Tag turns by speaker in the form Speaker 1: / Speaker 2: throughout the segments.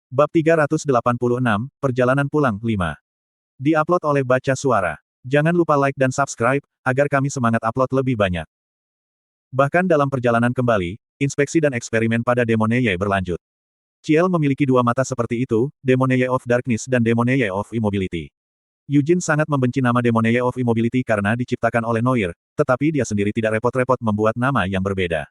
Speaker 1: Bab 386, Perjalanan Pulang 5. Di-upload oleh Baca Suara. Jangan lupa like dan subscribe, agar kami semangat upload lebih banyak. Bahkan dalam perjalanan kembali, inspeksi dan eksperimen pada Demoneye berlanjut. Ciel memiliki dua mata seperti itu, Demoneye of Darkness dan Demoneye of Immobility. Eugene sangat membenci nama Demoneye of Immobility karena diciptakan oleh Noir, tetapi dia sendiri tidak repot-repot membuat nama yang berbeda.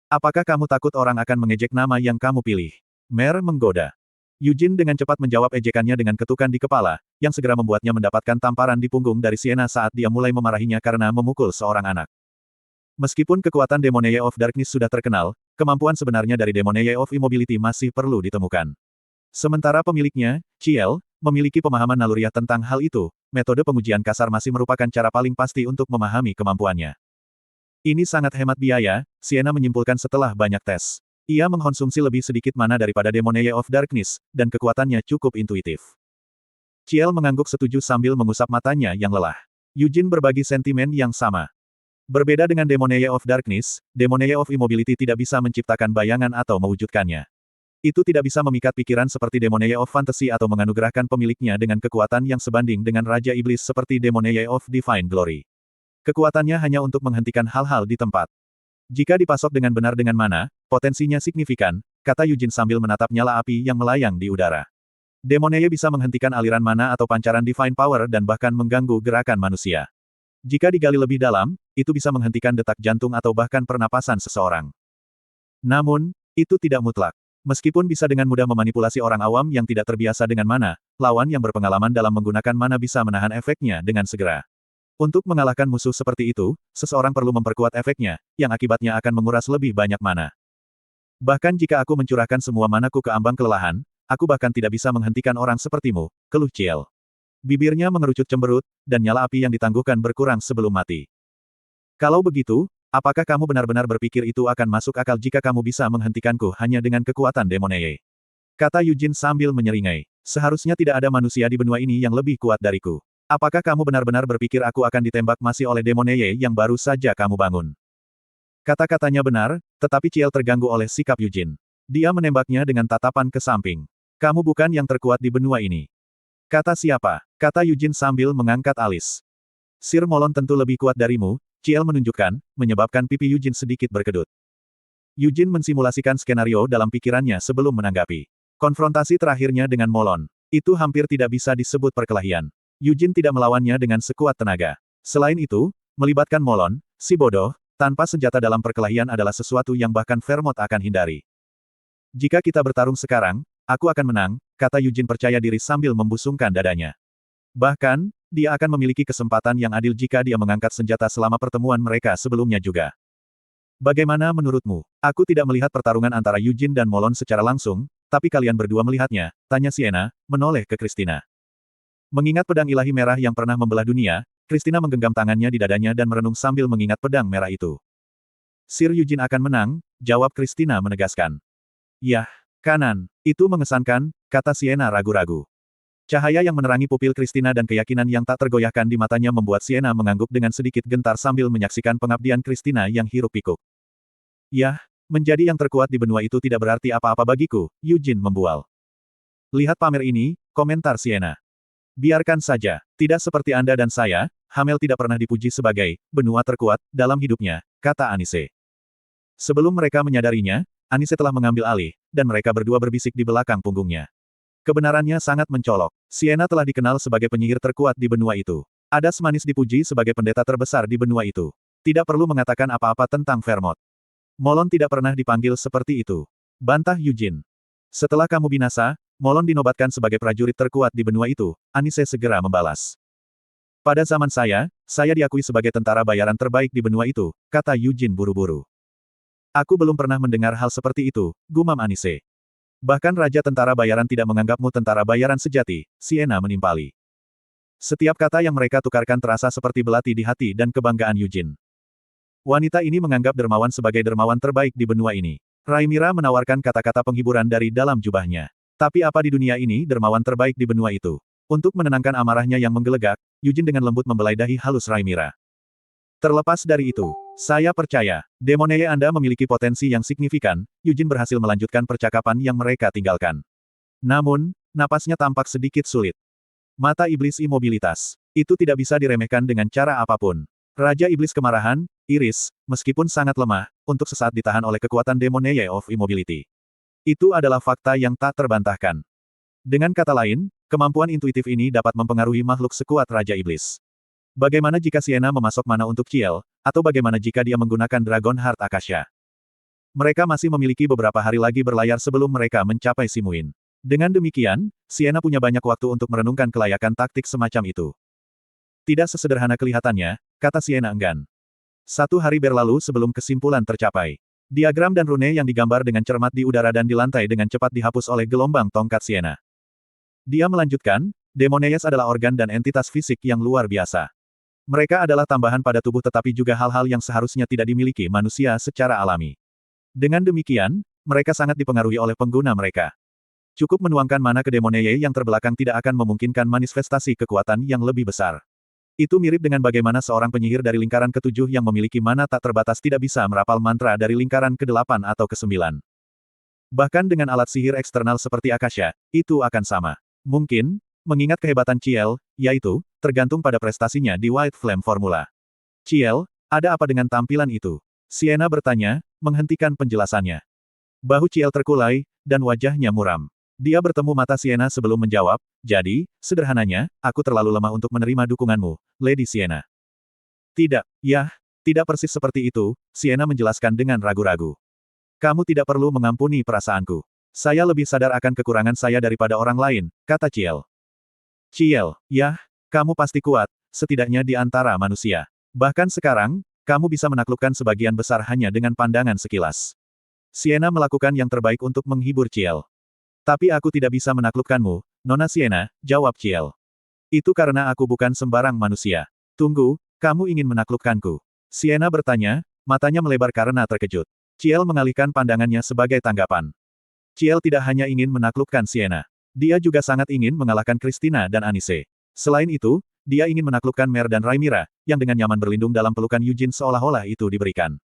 Speaker 1: Apakah kamu takut orang akan mengejek nama yang kamu pilih? Mer menggoda. Eugene dengan cepat menjawab ejekannya dengan ketukan di kepala, yang segera membuatnya mendapatkan tamparan di punggung dari Sienna saat dia mulai memarahinya karena memukul seorang anak. Meskipun kekuatan Demoneye of Darkness sudah terkenal, kemampuan sebenarnya dari Demoneye of Immobility masih perlu ditemukan. Sementara pemiliknya, Ciel, memiliki pemahaman naluriah tentang hal itu, metode pengujian kasar masih merupakan cara paling pasti untuk memahami kemampuannya. Ini sangat hemat biaya, Sienna menyimpulkan setelah banyak tes. Ia mengkonsumsi lebih sedikit mana daripada Demoneye of Darkness, dan kekuatannya cukup intuitif. Ciel mengangguk setuju sambil mengusap matanya yang lelah. Eugene berbagi sentimen yang sama. Berbeda dengan Demoneye of Darkness, Demoneye of Immobility tidak bisa menciptakan bayangan atau mewujudkannya. Itu tidak bisa memikat pikiran seperti Demoneye of Fantasy atau menganugerahkan pemiliknya dengan kekuatan yang sebanding dengan Raja Iblis seperti Demoneye of Divine Glory. Kekuatannya hanya untuk menghentikan hal-hal di tempat. Jika dipasok dengan benar dengan mana, potensinya signifikan, kata Eugene sambil menatap nyala api yang melayang di udara. Demoneye bisa menghentikan aliran mana atau pancaran Divine Power dan bahkan mengganggu gerakan manusia. Jika digali lebih dalam, itu bisa menghentikan detak jantung atau bahkan pernapasan seseorang. Namun, itu tidak mutlak. Meskipun bisa dengan mudah memanipulasi orang awam yang tidak terbiasa dengan mana, lawan yang berpengalaman dalam menggunakan mana bisa menahan efeknya dengan segera. Untuk mengalahkan musuh seperti itu, seseorang perlu memperkuat efeknya, yang akibatnya akan menguras lebih banyak mana. Bahkan jika aku mencurahkan semua manaku ke ambang kelelahan, aku bahkan tidak bisa menghentikan orang sepertimu, keluh Ciel. Bibirnya mengerucut cemberut, dan nyala api yang ditangguhkan berkurang sebelum mati. Kalau begitu, apakah kamu benar-benar berpikir itu akan masuk akal jika kamu bisa menghentikanku hanya dengan kekuatan Demoneye? Kata Eugene sambil menyeringai. Seharusnya tidak ada manusia di benua ini yang lebih kuat dariku. Apakah kamu benar-benar berpikir aku akan ditembak mati oleh Demoneye yang baru saja kamu bangun? Kata-katanya benar, tetapi Ciel terganggu oleh sikap Eugene. Dia menembaknya dengan tatapan ke samping. Kamu bukan yang terkuat di benua ini. Kata siapa? Kata Eugene sambil mengangkat alis. Sir Molon tentu lebih kuat darimu, Ciel menunjukkan, menyebabkan pipi Eugene sedikit berkedut. Eugene mensimulasikan skenario dalam pikirannya sebelum menanggapi. Konfrontasi terakhirnya dengan Molon. Itu hampir tidak bisa disebut perkelahian. Eugene tidak melawannya dengan sekuat tenaga. Selain itu, melibatkan Molon, si bodoh, tanpa senjata dalam perkelahian adalah sesuatu yang bahkan Vermont akan hindari. Jika kita bertarung sekarang, aku akan menang, kata Eugene percaya diri sambil membusungkan dadanya. Bahkan, dia akan memiliki kesempatan yang adil jika dia mengangkat senjata selama pertemuan mereka sebelumnya juga. Bagaimana menurutmu? Aku tidak melihat pertarungan antara Eugene dan Molon secara langsung, tapi kalian berdua melihatnya, tanya Sienna, menoleh ke Christina. Mengingat pedang ilahi merah yang pernah membelah dunia, Christina menggenggam tangannya di dadanya dan merenung sambil mengingat pedang merah itu. Sir Eugene akan menang, jawab Christina menegaskan. Yah, kanan, itu mengesankan, kata Sienna ragu-ragu. Cahaya yang menerangi pupil Christina dan keyakinan yang tak tergoyahkan di matanya membuat Sienna mengangguk dengan sedikit gentar sambil menyaksikan pengabdian Christina yang hiruk-pikuk. Yah, menjadi yang terkuat di benua itu tidak berarti apa-apa bagiku, Eugene membual. Lihat pamer ini, komentar Sienna. Biarkan saja, tidak seperti Anda dan saya, Hamel tidak pernah dipuji sebagai benua terkuat dalam hidupnya, kata Anise. Sebelum mereka menyadarinya, Anise telah mengambil alih, dan mereka berdua berbisik di belakang punggungnya. Kebenarannya sangat mencolok. Sienna telah dikenal sebagai penyihir terkuat di benua itu. Adas manis dipuji sebagai pendeta terbesar di benua itu. Tidak perlu mengatakan apa-apa tentang Vermont. Molon tidak pernah dipanggil seperti itu. Bantah Eugene. Setelah kamu binasa, Molon dinobatkan sebagai prajurit terkuat di benua itu, Anise segera membalas. Pada zaman saya diakui sebagai tentara bayaran terbaik di benua itu, kata Eugene buru-buru. Aku belum pernah mendengar hal seperti itu, gumam Anise. Bahkan Raja Tentara Bayaran tidak menganggapmu tentara bayaran sejati, Sienna menimpali. Setiap kata yang mereka tukarkan terasa seperti belati di hati dan kebanggaan Eugene. Wanita ini menganggap dermawan sebagai dermawan terbaik di benua ini. Rhaenyra menawarkan kata-kata penghiburan dari dalam jubahnya. Tapi apa di dunia ini dermawan terbaik di benua itu? Untuk menenangkan amarahnya yang menggelegak, Eugene dengan lembut membelai dahi halus Rhaenyra. Terlepas dari itu, saya percaya, Demoneye Anda memiliki potensi yang signifikan, Eugene berhasil melanjutkan percakapan yang mereka tinggalkan. Namun, napasnya tampak sedikit sulit. Mata iblis imobilitas. Itu tidak bisa diremehkan dengan cara apapun. Raja Iblis Kemarahan, Iris, meskipun sangat lemah, untuk sesaat ditahan oleh kekuatan Demon Eye of Immobility. Itu adalah fakta yang tak terbantahkan. Dengan kata lain, kemampuan intuitif ini dapat mempengaruhi makhluk sekuat Raja Iblis. Bagaimana jika Sienna memasok mana untuk Ciel, atau bagaimana jika dia menggunakan Dragon Heart Akasha? Mereka masih memiliki beberapa hari lagi berlayar sebelum mereka mencapai Simuin. Dengan demikian, Sienna punya banyak waktu untuk merenungkan kelayakan taktik semacam itu. Tidak sesederhana kelihatannya, kata Sienna enggan. 1 hari berlalu sebelum kesimpulan tercapai. Diagram dan rune yang digambar dengan cermat di udara dan di lantai dengan cepat dihapus oleh gelombang tongkat Sienna. Dia melanjutkan, Demoneyes adalah organ dan entitas fisik yang luar biasa. Mereka adalah tambahan pada tubuh tetapi juga hal-hal yang seharusnya tidak dimiliki manusia secara alami. Dengan demikian, mereka sangat dipengaruhi oleh pengguna mereka. Cukup menuangkan mana ke Demoneye yang terbelakang tidak akan memungkinkan manifestasi kekuatan yang lebih besar. Itu mirip dengan bagaimana seorang penyihir dari lingkaran ke-7 yang memiliki mana tak terbatas tidak bisa merapal mantra dari lingkaran ke-8 atau ke-9. Bahkan dengan alat sihir eksternal seperti Akasha, itu akan sama. Mungkin, mengingat kehebatan Ciel, yaitu, tergantung pada prestasinya di White Flame Formula. Ciel, ada apa dengan tampilan itu? Sienna bertanya, menghentikan penjelasannya. Bahu Ciel terkulai, dan wajahnya muram. Dia bertemu mata Sienna sebelum menjawab, jadi, sederhananya, aku terlalu lemah untuk menerima dukunganmu, Lady Sienna. Tidak, tidak persis seperti itu, Sienna menjelaskan dengan ragu-ragu. Kamu tidak perlu mengampuni perasaanku. Saya lebih sadar akan kekurangan saya daripada orang lain, kata Ciel. Ciel, kamu pasti kuat, setidaknya di antara manusia. Bahkan sekarang, kamu bisa menaklukkan sebagian besar hanya dengan pandangan sekilas. Sienna melakukan yang terbaik untuk menghibur Ciel. Tapi aku tidak bisa menaklukkanmu, Nona Sienna, jawab Ciel. Itu karena aku bukan sembarang manusia. Tunggu, kamu ingin menaklukkanku? Sienna bertanya, matanya melebar karena terkejut. Ciel mengalihkan pandangannya sebagai tanggapan. Ciel tidak hanya ingin menaklukkan Sienna. Dia juga sangat ingin mengalahkan Christina dan Anise. Selain itu, dia ingin menaklukkan Mer dan Rhaenyra, yang dengan nyaman berlindung dalam pelukan Yujin seolah-olah itu diberikan.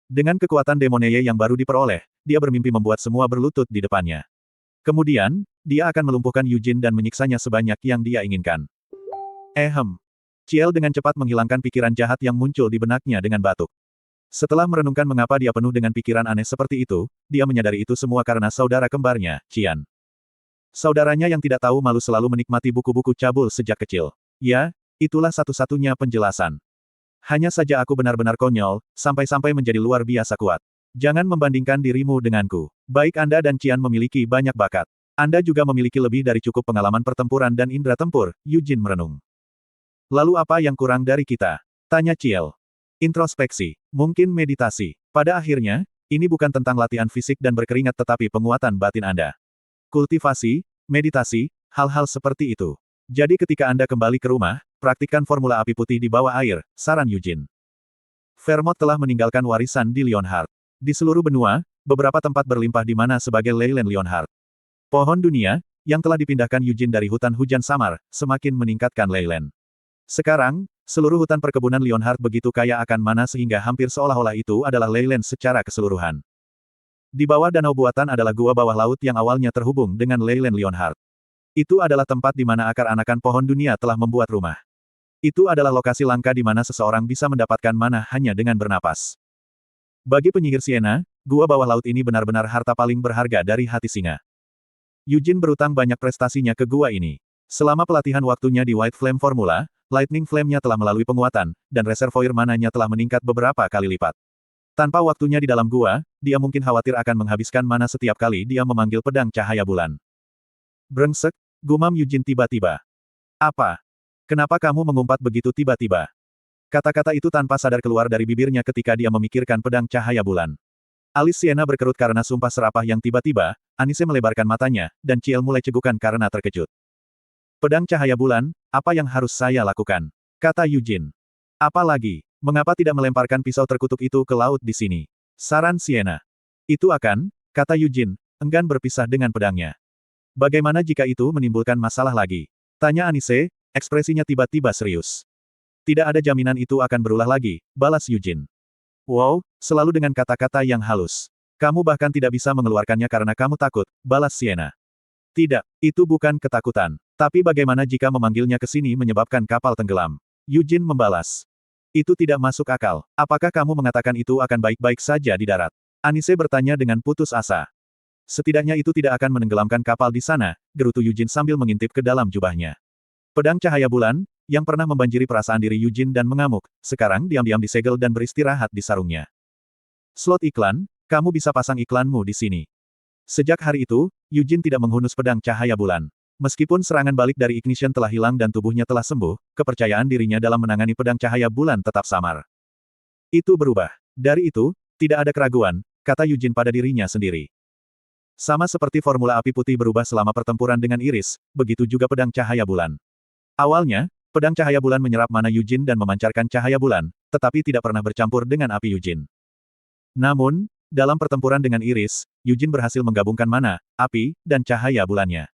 Speaker 1: Dengan kekuatan Demoneye yang baru diperoleh, dia bermimpi membuat semua berlutut di depannya. Kemudian, dia akan melumpuhkan Yujin dan menyiksanya sebanyak yang dia inginkan. Ciel dengan cepat menghilangkan pikiran jahat yang muncul di benaknya dengan batuk. Setelah merenungkan mengapa dia penuh dengan pikiran aneh seperti itu, dia menyadari itu semua karena saudara kembarnya, Qian. Saudaranya yang tidak tahu malu selalu menikmati buku-buku cabul sejak kecil. Ya, itulah satu-satunya penjelasan. Hanya saja aku benar-benar konyol, sampai-sampai menjadi luar biasa kuat. Jangan membandingkan dirimu denganku. Baik Anda dan Qian memiliki banyak bakat. Anda juga memiliki lebih dari cukup pengalaman pertempuran dan indera tempur, Yujin merenung. Lalu apa yang kurang dari kita? Tanya Ciel. Introspeksi. Mungkin meditasi. Pada akhirnya, ini bukan tentang latihan fisik dan berkeringat tetapi penguatan batin Anda. Kultivasi, meditasi, hal-hal seperti itu. Jadi ketika Anda kembali ke rumah, praktikkan formula api putih di bawah air, saran Yujin. Vermont telah meninggalkan warisan di Leonhardt. Di seluruh benua, beberapa tempat berlimpah di mana sebagai Leyland Leonhardt. Pohon dunia, yang telah dipindahkan Yujin dari hutan hujan samar, semakin meningkatkan Leyland. Sekarang, seluruh hutan perkebunan Leonhardt begitu kaya akan mana sehingga hampir seolah-olah itu adalah Leyland secara keseluruhan. Di bawah danau buatan adalah gua bawah laut yang awalnya terhubung dengan Leyland Leonhardt. Itu adalah tempat di mana akar anakan pohon dunia telah membuat rumah. Itu adalah lokasi langka di mana seseorang bisa mendapatkan mana hanya dengan bernapas. Bagi penyihir Sienna, gua bawah laut ini benar-benar harta paling berharga dari hati singa. Yujin berutang banyak prestasinya ke gua ini. Selama pelatihan waktunya di White Flame Formula, Lightning Flame-nya telah melalui penguatan, dan reservoir mananya telah meningkat beberapa kali lipat. Tanpa waktunya di dalam gua, dia mungkin khawatir akan menghabiskan mana setiap kali dia memanggil pedang cahaya bulan. Brengsek, gumam Yujin tiba-tiba. Apa? Kenapa kamu mengumpat begitu tiba-tiba? Kata-kata itu tanpa sadar keluar dari bibirnya ketika dia memikirkan pedang cahaya bulan. Alis Sienna berkerut karena sumpah serapah yang tiba-tiba, Anise melebarkan matanya, dan Ciel mulai cegukan karena terkejut. Pedang cahaya bulan, apa yang harus saya lakukan? Kata Yujin. Apa lagi? Mengapa tidak melemparkan pisau terkutuk itu ke laut di sini? Saran Sienna. Itu akan, kata Yujin, enggan berpisah dengan pedangnya. Bagaimana jika itu menimbulkan masalah lagi? Tanya Anise, ekspresinya tiba-tiba serius. Tidak ada jaminan itu akan berulah lagi, balas Yujin. Wow, selalu dengan kata-kata yang halus. Kamu bahkan tidak bisa mengeluarkannya karena kamu takut, balas Sienna. Tidak, itu bukan ketakutan. Tapi bagaimana jika memanggilnya ke sini menyebabkan kapal tenggelam? Yujin membalas. Itu tidak masuk akal. Apakah kamu mengatakan itu akan baik-baik saja di darat? Anise bertanya dengan putus asa. Setidaknya itu tidak akan menenggelamkan kapal di sana, gerutu Yujin sambil mengintip ke dalam jubahnya. Pedang cahaya bulan, yang pernah membanjiri perasaan diri Yujin dan mengamuk, sekarang diam-diam disegel dan beristirahat di sarungnya. Slot iklan, kamu bisa pasang iklanmu di sini. Sejak hari itu, Yujin tidak menghunus pedang cahaya bulan. Meskipun serangan balik dari Ignition telah hilang dan tubuhnya telah sembuh, kepercayaan dirinya dalam menangani pedang cahaya bulan tetap samar. Itu berubah. Dari itu, tidak ada keraguan, kata Yujin pada dirinya sendiri. Sama seperti formula api putih berubah selama pertempuran dengan Iris, begitu juga pedang cahaya bulan. Awalnya, pedang cahaya bulan menyerap mana Yujin dan memancarkan cahaya bulan, tetapi tidak pernah bercampur dengan api Yujin. Namun, dalam pertempuran dengan Iris, Yujin berhasil menggabungkan mana, api, dan cahaya bulannya.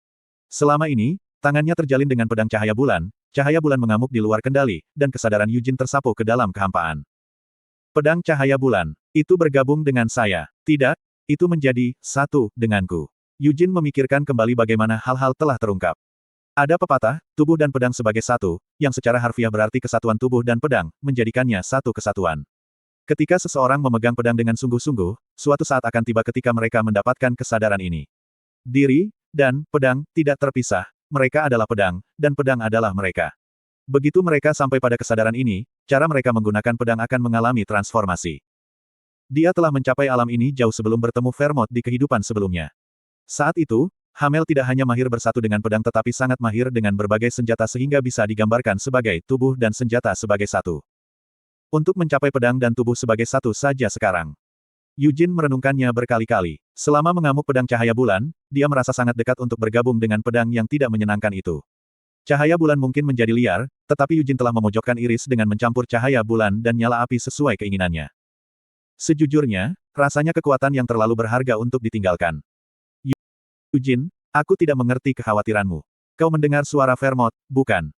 Speaker 1: Selama ini, tangannya terjalin dengan pedang cahaya bulan mengamuk di luar kendali, dan kesadaran Yujin tersapu ke dalam kehampaan. Pedang cahaya bulan, itu bergabung dengan saya. Tidak, itu menjadi satu denganku. Yujin memikirkan kembali bagaimana hal-hal telah terungkap. Ada pepatah, tubuh dan pedang sebagai satu, yang secara harfiah berarti kesatuan tubuh dan pedang, menjadikannya satu kesatuan. Ketika seseorang memegang pedang dengan sungguh-sungguh, suatu saat akan tiba ketika mereka mendapatkan kesadaran ini. Diri, dan pedang, tidak terpisah, mereka adalah pedang, dan pedang adalah mereka. Begitu mereka sampai pada kesadaran ini, cara mereka menggunakan pedang akan mengalami transformasi. Dia telah mencapai alam ini jauh sebelum bertemu Vermont di kehidupan sebelumnya. Saat itu, Hamel tidak hanya mahir bersatu dengan pedang tetapi sangat mahir dengan berbagai senjata sehingga bisa digambarkan sebagai tubuh dan senjata sebagai satu. Untuk mencapai pedang dan tubuh sebagai satu saja sekarang. Yujin merenungkannya berkali-kali. Selama mengamuk pedang cahaya bulan, dia merasa sangat dekat untuk bergabung dengan pedang yang tidak menyenangkan itu. Cahaya bulan mungkin menjadi liar, tetapi Yujin telah memojokkan Iris dengan mencampur cahaya bulan dan nyala api sesuai keinginannya. Sejujurnya, rasanya kekuatan yang terlalu berharga untuk ditinggalkan. Yujin, aku tidak mengerti kekhawatiranmu. Kau mendengar suara Vermont, bukan?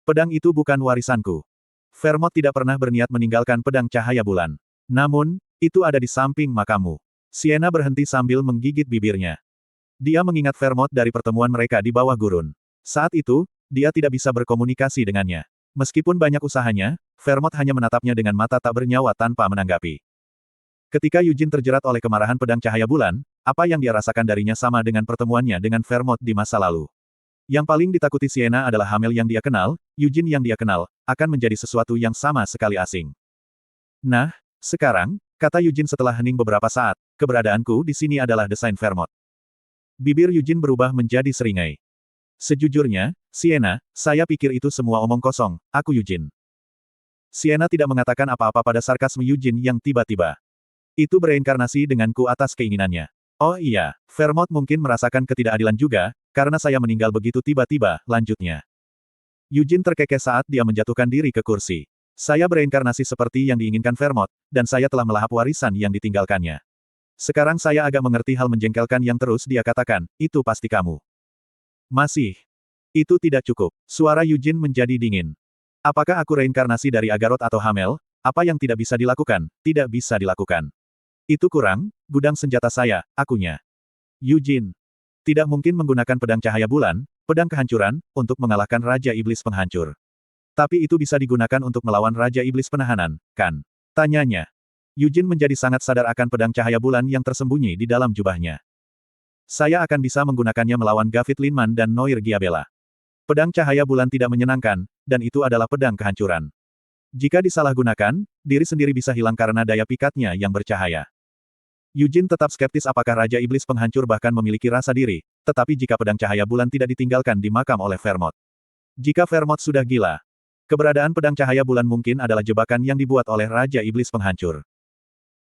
Speaker 1: Pedang itu bukan warisanku. Vermont tidak pernah berniat meninggalkan pedang cahaya bulan. Namun, itu ada di samping makammu. Sienna berhenti sambil menggigit bibirnya. Dia mengingat Vermont dari pertemuan mereka di bawah gurun. Saat itu, dia tidak bisa berkomunikasi dengannya. Meskipun banyak usahanya, Vermont hanya menatapnya dengan mata tak bernyawa tanpa menanggapi. Ketika Yujin terjerat oleh kemarahan pedang cahaya bulan, apa yang dia rasakan darinya sama dengan pertemuannya dengan Vermont di masa lalu. Yang paling ditakuti Sienna adalah Hamel yang dia kenal, Yujin yang dia kenal, akan menjadi sesuatu yang sama sekali asing. Nah, sekarang, kata Yujin setelah hening beberapa saat, keberadaanku di sini adalah desain Vermont. Bibir Yujin berubah menjadi seringai. Sejujurnya, Sienna, saya pikir itu semua omong kosong, aku Yujin. Sienna tidak mengatakan apa-apa pada sarkasme Yujin yang tiba-tiba. Itu bereinkarnasi denganku atas keinginannya. Oh iya, Vermont mungkin merasakan ketidakadilan juga, karena saya meninggal begitu tiba-tiba, lanjutnya. Yujin terkekeh saat dia menjatuhkan diri ke kursi. Saya bereinkarnasi seperti yang diinginkan Vermont, dan saya telah melahap warisan yang ditinggalkannya. Sekarang saya agak mengerti hal menjengkelkan yang terus dia katakan, itu pasti kamu. Masih. Itu tidak cukup. Suara Yujin menjadi dingin. Apakah aku reinkarnasi dari Agarot atau Hamel? Apa yang tidak bisa dilakukan, tidak bisa dilakukan. Itu kurang, gudang senjata saya, akunya. Yujin. Tidak mungkin menggunakan pedang cahaya bulan, pedang kehancuran, untuk mengalahkan Raja Iblis Penghancur. Tapi itu bisa digunakan untuk melawan Raja Iblis Penahanan, kan? Tanyanya. Yujin menjadi sangat sadar akan pedang cahaya bulan yang tersembunyi di dalam jubahnya. Saya akan bisa menggunakannya melawan Gavit Linman dan Noir Giabella. Pedang cahaya bulan tidak menyenangkan, dan itu adalah pedang kehancuran. Jika disalahgunakan, diri sendiri bisa hilang karena daya pikatnya yang bercahaya. Yujin tetap skeptis apakah Raja Iblis Penghancur bahkan memiliki rasa diri, tetapi jika pedang cahaya bulan tidak ditinggalkan di makam oleh Vermont. Jika Vermont sudah gila, keberadaan pedang cahaya bulan mungkin adalah jebakan yang dibuat oleh Raja Iblis Penghancur.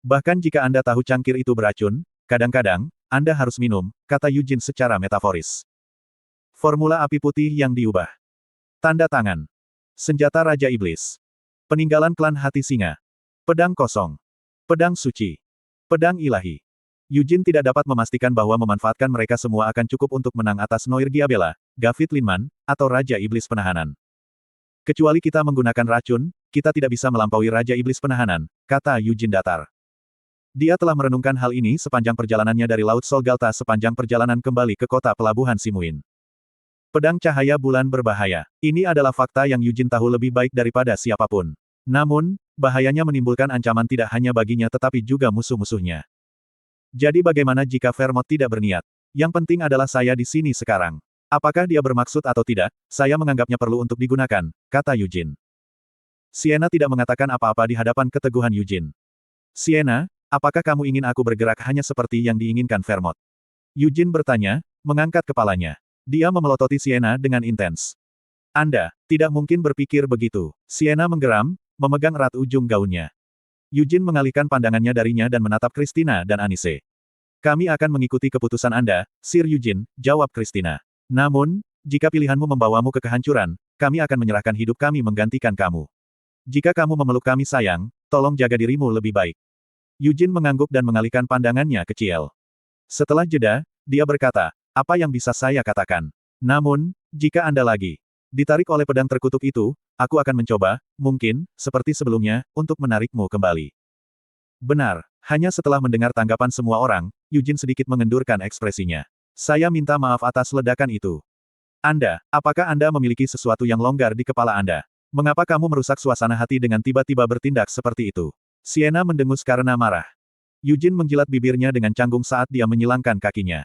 Speaker 1: Bahkan jika Anda tahu cangkir itu beracun, kadang-kadang, Anda harus minum, kata Yujin secara metaforis. Formula api putih yang diubah. Tanda tangan. Senjata Raja Iblis. Peninggalan klan hati singa. Pedang kosong. Pedang suci. Pedang ilahi. Yujin tidak dapat memastikan bahwa memanfaatkan mereka semua akan cukup untuk menang atas Noir Giabella, Gavit Linman, atau Raja Iblis Penahanan. Kecuali kita menggunakan racun, kita tidak bisa melampaui Raja Iblis Penahanan, kata Yujin datar. Dia telah merenungkan hal ini sepanjang perjalanannya dari Laut Solgalta sepanjang perjalanan kembali ke kota pelabuhan Simuin. Pedang cahaya bulan berbahaya. Ini adalah fakta yang Yujin tahu lebih baik daripada siapapun. Namun, bahayanya menimbulkan ancaman tidak hanya baginya tetapi juga musuh-musuhnya. Jadi bagaimana jika Vermont tidak berniat? Yang penting adalah saya di sini sekarang. Apakah dia bermaksud atau tidak, saya menganggapnya perlu untuk digunakan, kata Yujin. Sienna tidak mengatakan apa-apa di hadapan keteguhan Yujin. Sienna, apakah kamu ingin aku bergerak hanya seperti yang diinginkan Vermont? Yujin bertanya, mengangkat kepalanya. Dia memelototi Sienna dengan intens. Anda, tidak mungkin berpikir begitu. Sienna menggeram, memegang erat ujung gaunnya. Yujin mengalihkan pandangannya darinya dan menatap Christina dan Anise. Kami akan mengikuti keputusan Anda, Sir Yujin, jawab Christina. Namun, jika pilihanmu membawamu ke kehancuran, kami akan menyerahkan hidup kami menggantikan kamu. Jika kamu memeluk kami sayang, tolong jaga dirimu lebih baik. Yujin mengangguk dan mengalihkan pandangannya ke Ciel. Setelah jeda, dia berkata, apa yang bisa saya katakan? Namun, jika Anda lagi ditarik oleh pedang terkutuk itu, aku akan mencoba, mungkin, seperti sebelumnya, untuk menarikmu kembali. Benar, hanya setelah mendengar tanggapan semua orang, Yujin sedikit mengendurkan ekspresinya. Saya minta maaf atas ledakan itu. Anda, apakah Anda memiliki sesuatu yang longgar di kepala Anda? Mengapa kamu merusak suasana hati dengan tiba-tiba bertindak seperti itu? Sienna mendengus karena marah. Yujin menjilat bibirnya dengan canggung saat dia menyilangkan kakinya.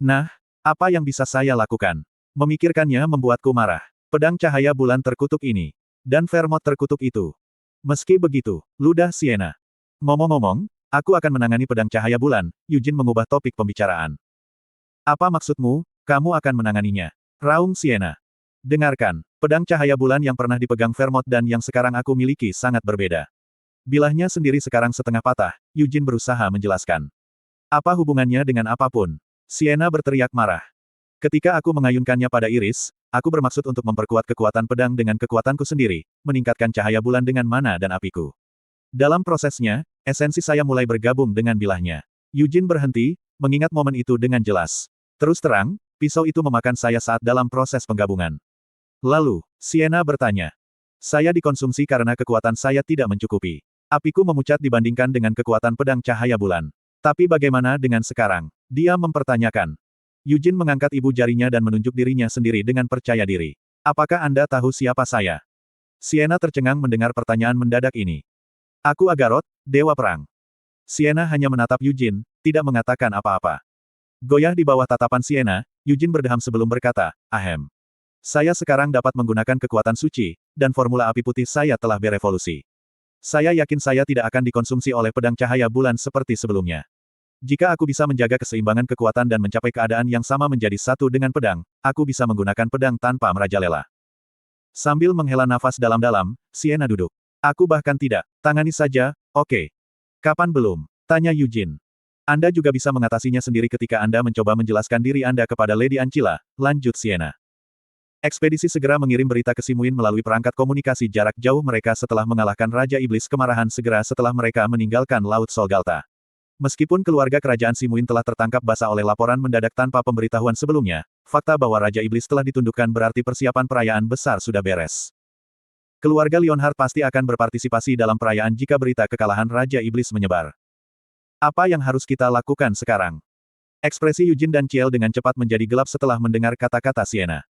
Speaker 1: Nah, apa yang bisa saya lakukan? Memikirkannya membuatku marah. Pedang cahaya bulan terkutuk ini. Dan Vermont terkutuk itu. Meski begitu, ludah Sienna. Ngomong-ngomong, aku akan menangani pedang cahaya bulan, Yujin mengubah topik pembicaraan. Apa maksudmu, kamu akan menanganinya? Raung Sienna. Dengarkan, pedang cahaya bulan yang pernah dipegang Vermont dan yang sekarang aku miliki sangat berbeda. Bilahnya sendiri sekarang setengah patah, Yujin berusaha menjelaskan. Apa hubungannya dengan apapun? Sienna berteriak marah. Ketika aku mengayunkannya pada iris, aku bermaksud untuk memperkuat kekuatan pedang dengan kekuatanku sendiri, meningkatkan cahaya bulan dengan mana dan apiku. Dalam prosesnya, esensi saya mulai bergabung dengan bilahnya. Yujin berhenti, mengingat momen itu dengan jelas. Terus terang, pisau itu memakan saya saat dalam proses penggabungan. Lalu, Sienna bertanya. Saya dikonsumsi karena kekuatan saya tidak mencukupi. Apiku memucat dibandingkan dengan kekuatan pedang cahaya bulan. Tapi bagaimana dengan sekarang? Dia mempertanyakan. Yujin mengangkat ibu jarinya dan menunjuk dirinya sendiri dengan percaya diri. Apakah Anda tahu siapa saya? Sienna tercengang mendengar pertanyaan mendadak ini. Aku Agarot, Dewa Perang. Sienna hanya menatap Yujin, tidak mengatakan apa-apa. Goyah di bawah tatapan Sienna, Yujin berdeham sebelum berkata, ahem. Saya sekarang dapat menggunakan kekuatan suci, dan formula api putih saya telah berevolusi. Saya yakin saya tidak akan dikonsumsi oleh pedang cahaya bulan seperti sebelumnya. Jika aku bisa menjaga keseimbangan kekuatan dan mencapai keadaan yang sama menjadi satu dengan pedang, aku bisa menggunakan pedang tanpa merajalela. Sambil menghela nafas dalam-dalam, Sienna duduk. Aku bahkan tidak. Tangani saja, oke. Kapan belum? Tanya Yujin. Anda juga bisa mengatasinya sendiri ketika Anda mencoba menjelaskan diri Anda kepada Lady Ancila, lanjut Sienna. Ekspedisi segera mengirim berita ke Simuin melalui perangkat komunikasi jarak jauh mereka setelah mengalahkan Raja Iblis Kemarahan segera setelah mereka meninggalkan Laut Solgalta. Meskipun keluarga kerajaan Simuin telah tertangkap basah oleh laporan mendadak tanpa pemberitahuan sebelumnya, fakta bahwa Raja Iblis telah ditundukkan berarti persiapan perayaan besar sudah beres. Keluarga Leonhard pasti akan berpartisipasi dalam perayaan jika berita kekalahan Raja Iblis menyebar. Apa yang harus kita lakukan sekarang? Ekspresi Yujin dan Ciel dengan cepat menjadi gelap setelah mendengar kata-kata Sienna.